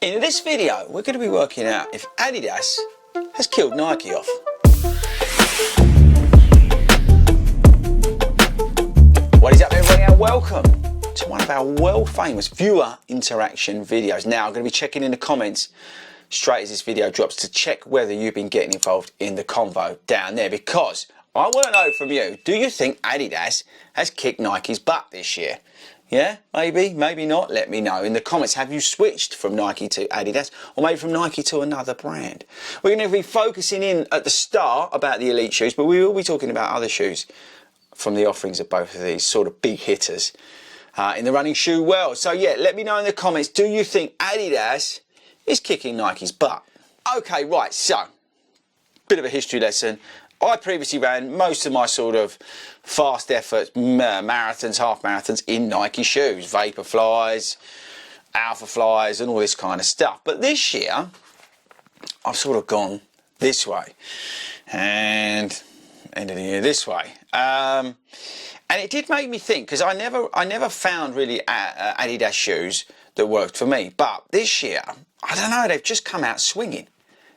In this video, we're going to be working out if Adidas has killed Nike off. What is up, everybody, and welcome to one of our world-famous viewer interaction videos. Now, I'm going to be checking in the comments straight as this video drops to check whether you've been getting involved in the convo down there, because I want to know from you, do you think Adidas has kicked Nike's butt this year? Yeah, maybe not. Let me know in the comments. Have you switched from Nike to Adidas, or maybe from Nike to another brand? We're going to be focusing in at the start about the Elite shoes, but we will be talking about other shoes from the offerings of both of these sort of big hitters in the running shoe world. So yeah, let me know in the comments, do you think Adidas is kicking Nike's butt? Okay, right, so, bit of a history lesson. I previously ran most of my sort of fast effort marathons, half marathons in Nike shoes, Vaporflies, Alphaflys and all this kind of stuff. But this year, I've sort of gone this way and end of the year this way. And it did make me think, because I never found really Adidas shoes that worked for me. But this year, I don't know, they've just come out swinging.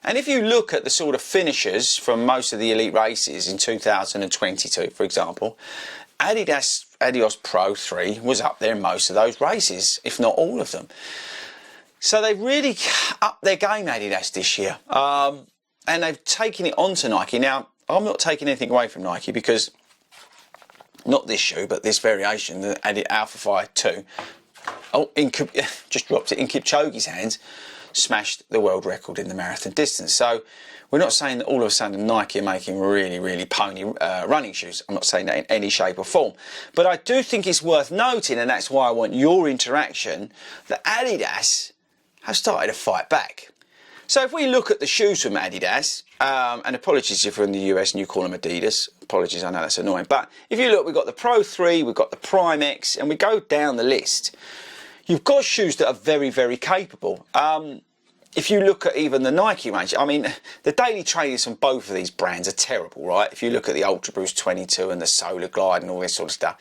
And if you look at the sort of finishers from most of the elite races in 2022, for example, Adidas Adios Pro 3 was up there in most of those races, if not all of them. So they've really upped their game, Adidas, this year. And they've taken it onto Nike. Now, I'm not taking anything away from Nike, because not this shoe, but this variation, the Alphafly 2, just dropped it in Kipchoge's hands, smashed the world record in the marathon distance. So we're not saying that all of a sudden Nike are making really pony running shoes. I'm not saying that in any shape or form, but I do think it's worth noting, and that's why I want your interaction, that Adidas have started to fight back. So if we look at the shoes from Adidas, and apologies if you're in the US and you call them Adidas, apologies, I know that's annoying, but if you look, we've got the Pro 3, we've got the Prime X, and we go down the list, you've got shoes that are very capable. If you look at even the Nike range, I mean, the daily trainers from both of these brands are terrible, right? If you look at the Ultra Boost 22 and the Solar Glide and all this sort of stuff,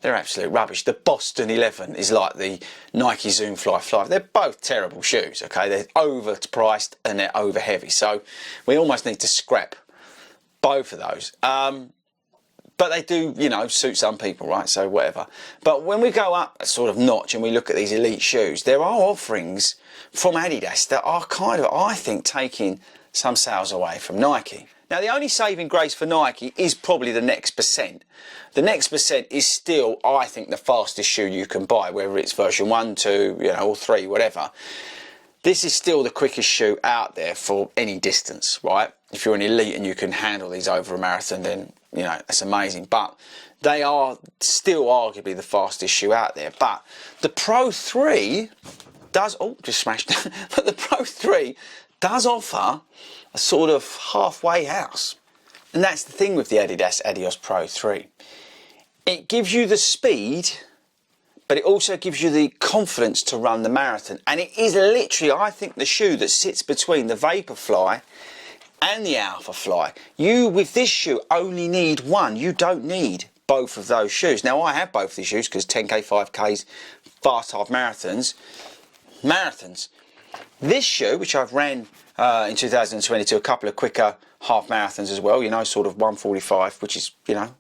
they're absolute rubbish. The Boston 11 is like the Nike Zoom Fly 5. They're both terrible shoes, okay? They're overpriced and they're over heavy. So we almost need to scrap both of those. But they do, you know, suit some people, right? So whatever. But when we go up a sort of notch and we look at these elite shoes, there are offerings from Adidas that are kind of, I think, taking some sales away from Nike. Now, the only saving grace for Nike is probably the next percent. The next percent is still, I think, the fastest shoe you can buy, whether it's version 1, 2, you know, or 3, whatever. This is still the quickest shoe out there for any distance, right? If you're an elite and you can handle these over a marathon, then, you know, that's amazing. But they are still arguably the fastest shoe out there. But the Pro 3 does, oh, just smashed, but the Pro 3 does offer a sort of halfway house. And that's the thing with the Adidas Adios Pro 3. It gives you the speed, but it also gives you the confidence to run the marathon. And it is literally, I think, the shoe that sits between the Vaporfly and the Alphafly. You, with this shoe, only need one. You don't need both of those shoes. Now, I have both of these shoes because 10K, 5Ks, fast half marathons. This shoe, which I've ran in 2022, a couple of quicker half marathons as well, you know, sort of 1:45, which is, you know,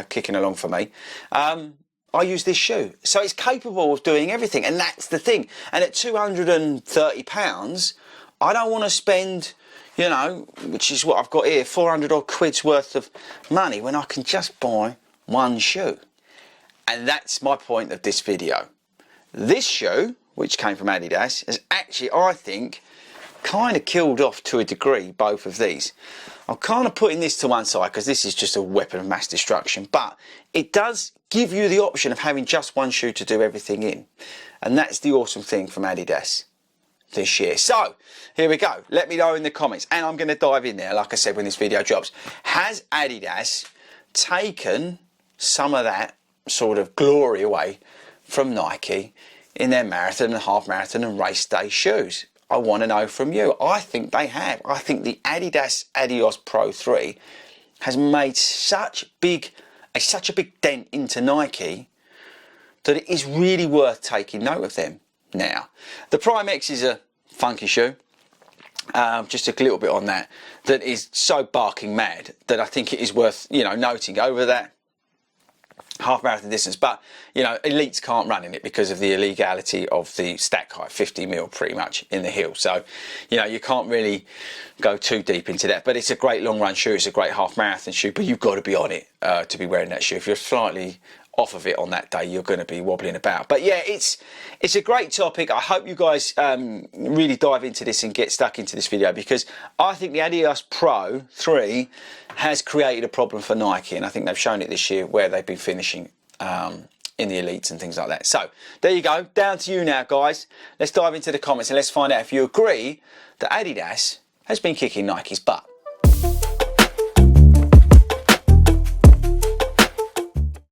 kicking along for me. I use this shoe. So it's capable of doing everything, and that's the thing. And at £230, I don't want to spend, you know, which is what I've got here, 400 odd quid's worth of money when I can just buy one shoe. And that's my point of this video. This shoe, which came from Adidas, has actually, I think, kind of killed off to a degree both of these. I'm kind of putting this to one side because this is just a weapon of mass destruction, but it does give you the option of having just one shoe to do everything in. And that's the awesome thing from Adidas this year. So here we go. Let me know in the comments, and I'm going to dive in there, like I said, when this video drops. Has Adidas taken some of that sort of glory away from Nike in their marathon and half marathon and race day shoes? I want to know from you. I think they have. I think the Adidas Adios Pro 3 has made such a big dent into Nike that it is really worth taking note of them now. The Prime X is a funky shoe. Just a little bit on that is so barking mad that I think it is worth, you know, noting over that half marathon distance. But, you know, elites can't run in it because of the illegality of the stack height, 50 mil pretty much in the heel. So, you know, you can't really go too deep into that. But it's a great long run shoe. It's a great half marathon shoe, but you've got to be on it to be wearing that shoe. If you're slightly off of it on that day, you're going to be wobbling about. But yeah, it's a great topic. I hope you guys really dive into this and get stuck into this video, because I think the Adidas Pro 3 has created a problem for Nike, and I think they've shown it this year where they've been finishing in the elites and things like that. So there you go, down to you now, guys. Let's dive into the comments and let's find out if you agree that Adidas has been kicking Nike's butt.